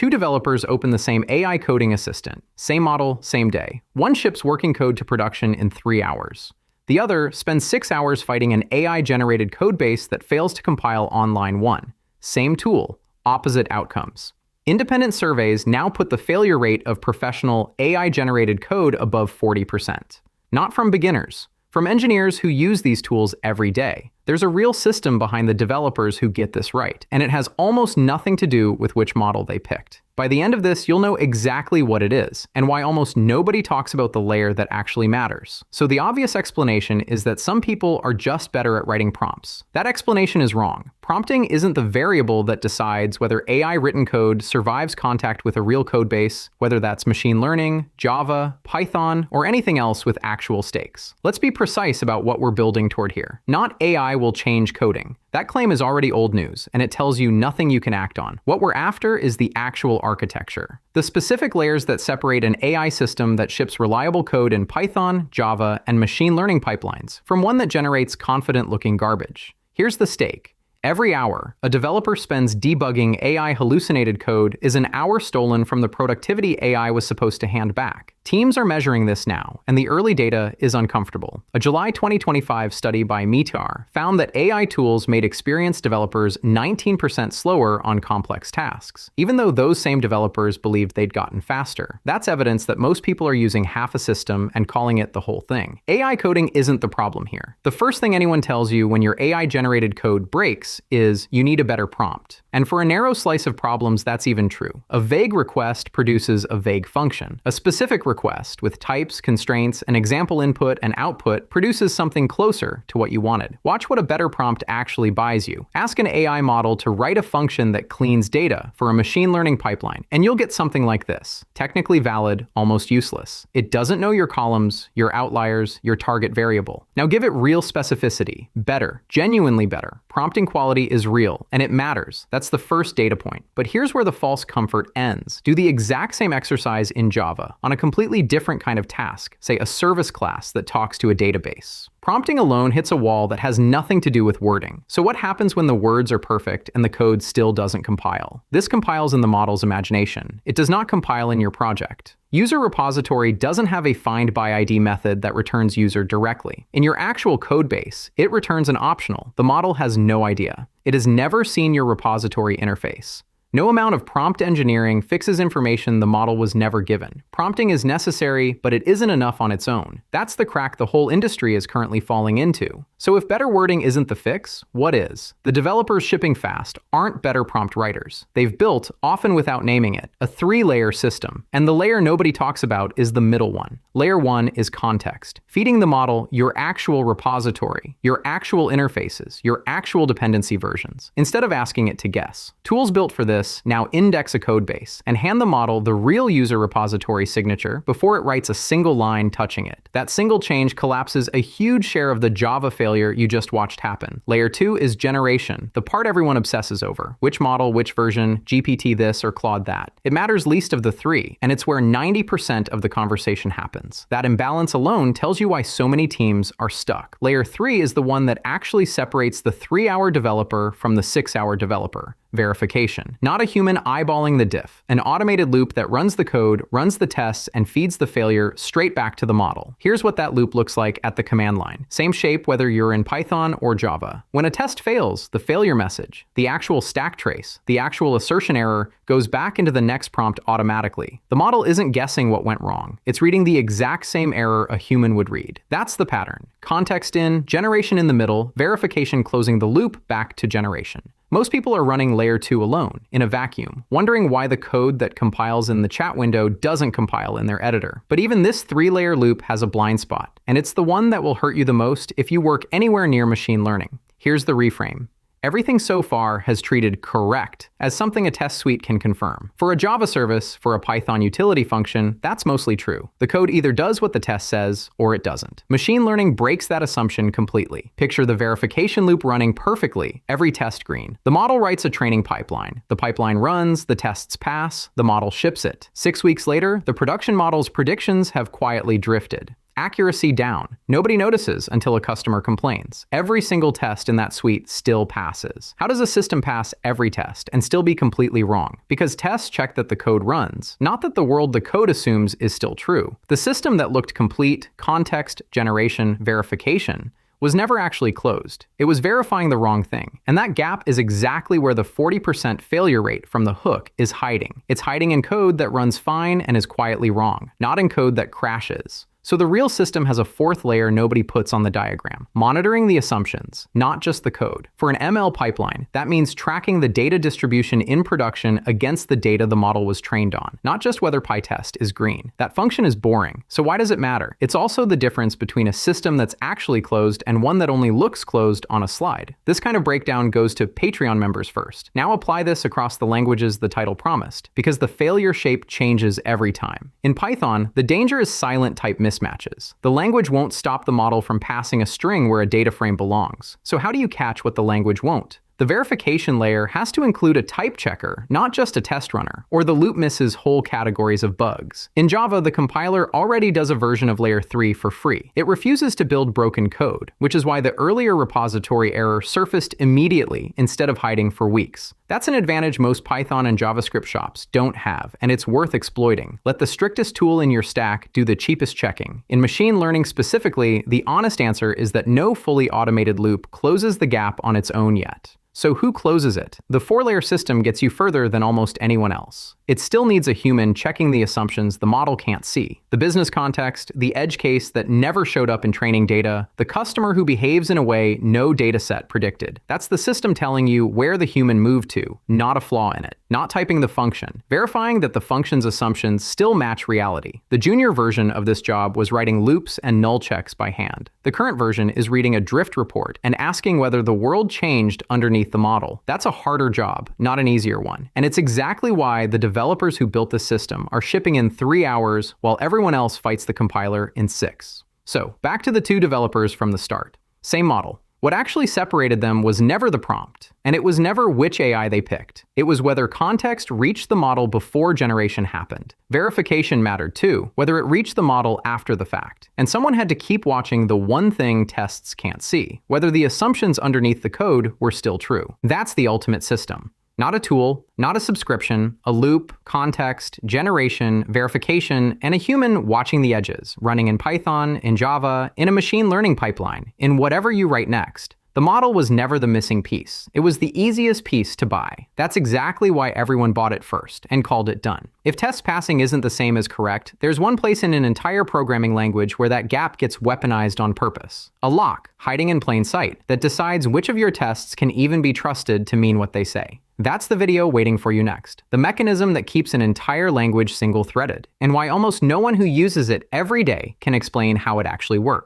Two developers open the same AI coding assistant. Same model, same day. One ships working code to production in 3 hours. The other spends 6 hours fighting an AI-generated codebase that fails to compile on line 1. Same tool, opposite outcomes. Independent surveys now put the failure rate of professional AI-generated code above 40%. Not from beginners, from engineers who use these tools every day. There's a real system behind the developers who get this right, and it has almost nothing to do with which model they picked. By the end of this, you'll know exactly what it is, and why almost nobody talks about the layer that actually matters. So the obvious explanation is that some people are just better at writing prompts. That explanation is wrong. Prompting isn't the variable that decides whether AI-written code survives contact with a real codebase, whether that's machine learning, Java, Python, or anything else with actual stakes. Let's be precise about what we're building toward here. Not AI will change coding. That claim is already old news, and it tells you nothing you can act on. What we're after is the actual architecture. The specific layers that separate an AI system that ships reliable code in Python, Java, and machine learning pipelines from one that generates confident-looking garbage. Here's the stake. Every hour a developer spends debugging AI hallucinated code is an hour stolen from the productivity AI was supposed to hand back. Teams are measuring this now, and the early data is uncomfortable. A July 2025 study by Meteor found that AI tools made experienced developers 19% slower on complex tasks, even though those same developers believed they'd gotten faster. That's evidence that most people are using half a system and calling it the whole thing. AI coding isn't the problem here. The first thing anyone tells you when your AI-generated code breaks is you need a better prompt. And for a narrow slice of problems, that's even true. A vague request produces a vague function. A specific request with types, constraints, and example input and output produces something closer to what you wanted. Watch what a better prompt actually buys you. Ask an AI model to write a function that cleans data for a machine learning pipeline, and you'll get something like this. Technically valid, almost useless. It doesn't know your columns, your outliers, your target variable. Now give it real specificity. Better, genuinely better. Prompting quality is real, and it matters. That's the first data point. But here's where the false comfort ends. Do the exact same exercise in Java on a completely different kind of task, say a service class that talks to a database. Prompting alone hits a wall that has nothing to do with wording. So what happens when the words are perfect and the code still doesn't compile? This compiles in the model's imagination. It does not compile in your project. User repository doesn't have a find by ID method that returns user directly. In your actual code base, it returns an optional. The model has no idea. It has never seen your repository interface. No amount of prompt engineering fixes information the model was never given. Prompting is necessary, but it isn't enough on its own. That's the crack the whole industry is currently falling into. So if better wording isn't the fix, what is? The developers shipping fast aren't better prompt writers. They've built, often without naming it, a 3-layer system. And the layer nobody talks about is the middle one. Layer 1 is context. Feeding the model your actual repository, your actual interfaces, your actual dependency versions, instead of asking it to guess. Tools built for this now index a code base and hand the model the real user repository signature before it writes a single line touching it. That single change collapses a huge share of the Java failure you just watched happen. Layer 2 is generation, the part everyone obsesses over. Which model, which version, GPT this or Claude that. It matters least of the three, and it's where 90% of the conversation happens. That imbalance alone tells you why so many teams are stuck. Layer 3 is the one that actually separates the 3-hour developer from the 6-hour developer. Verification. Not a human eyeballing the diff. An automated loop that runs the code, runs the tests, and feeds the failure straight back to the model. Here's what that loop looks like at the command line. Same shape whether you're in Python or Java. When a test fails, the failure message, the actual stack trace, the actual assertion error goes back into the next prompt automatically. The model isn't guessing what went wrong. It's reading the exact same error a human would read. That's the pattern. Context in, generation in the middle, verification closing the loop back to generation. Most people are running layer 2 alone, in a vacuum, wondering why the code that compiles in the chat window doesn't compile in their editor. But even this 3-layer loop has a blind spot, and it's the one that will hurt you the most if you work anywhere near machine learning. Here's the reframe. Everything so far has treated correct as something a test suite can confirm. For a Java service, for a Python utility function, that's mostly true. The code either does what the test says, or it doesn't. Machine learning breaks that assumption completely. Picture the verification loop running perfectly, every test green. The model writes a training pipeline. The pipeline runs, the tests pass, the model ships it. 6 weeks later, the production model's predictions have quietly drifted. Accuracy down. Nobody notices until a customer complains. Every single test in that suite still passes. How does a system pass every test and still be completely wrong? Because tests check that the code runs, not that the world the code assumes is still true. The system that looked complete, context, generation, verification, was never actually closed. It was verifying the wrong thing. And that gap is exactly where the 40% failure rate from the hook is hiding. It's hiding in code that runs fine and is quietly wrong, not in code that crashes. So the real system has a fourth layer nobody puts on the diagram, monitoring the assumptions, not just the code. For an ML pipeline, that means tracking the data distribution in production against the data the model was trained on, not just whether PyTest is green. That function is boring, so why does it matter? It's also the difference between a system that's actually closed and one that only looks closed on a slide. This kind of breakdown goes to Patreon members first. Now apply this across the languages the title promised, because the failure shape changes every time. In Python, the danger is silent type mismatches. The language won't stop the model from passing a string where a data frame belongs. So how do you catch what the language won't? The verification layer has to include a type checker, not just a test runner, or the loop misses whole categories of bugs. In Java, the compiler already does a version of layer 3 for free. It refuses to build broken code, which is why the earlier repository error surfaced immediately instead of hiding for weeks. That's an advantage most Python and JavaScript shops don't have, and it's worth exploiting. Let the strictest tool in your stack do the cheapest checking. In machine learning specifically, the honest answer is that no fully automated loop closes the gap on its own yet. So who closes it? The 4-layer system gets you further than almost anyone else. It still needs a human checking the assumptions the model can't see. The business context, the edge case that never showed up in training data, the customer who behaves in a way no dataset predicted. That's the system telling you where the human moved to, not a flaw in it. Not typing the function, verifying that the function's assumptions still match reality. The junior version of this job was writing loops and null checks by hand. The current version is reading a drift report and asking whether the world changed underneath the model. That's a harder job, not an easier one. And it's exactly why the developers who built this system are shipping in 3 hours while everyone else fights the compiler in 6. So, back to the two developers from the start. Same model. What actually separated them was never the prompt, and it was never which AI they picked. It was whether context reached the model before generation happened. Verification mattered too, whether it reached the model after the fact. And someone had to keep watching the one thing tests can't see, whether the assumptions underneath the code were still true. That's the ultimate system. Not a tool, not a subscription, a loop, context, generation, verification, and a human watching the edges, running in Python, in Java, in a machine learning pipeline, in whatever you write next. The model was never the missing piece. It was the easiest piece to buy. That's exactly why everyone bought it first and called it done. If test passing isn't the same as correct, there's one place in an entire programming language where that gap gets weaponized on purpose. A lock, hiding in plain sight, that decides which of your tests can even be trusted to mean what they say. That's the video waiting for you next. The mechanism that keeps an entire language single-threaded, and why almost no one who uses it every day can explain how it actually works.